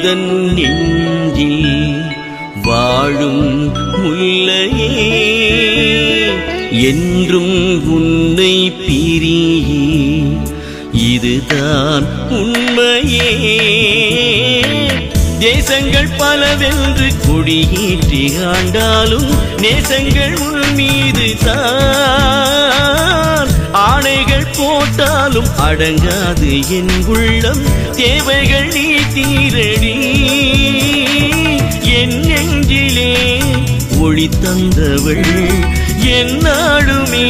எந்தன் நெஞ்சில் வாழும் முல்லையே என்றும் உன்னை பிரியே இதுதான் உண்மையே. தேசங்கள் பலவென்று கொடியேற்றி ஆண்டாலும் நேசங்கள் உன் மீது தான். ஆணைகள் போட்டாலும் அடங்காது என் உள்ளம், தேவைகள் நீ தீரடி. என் நெஞ்சிலே ஒளி தந்தவள் என்னாலுமே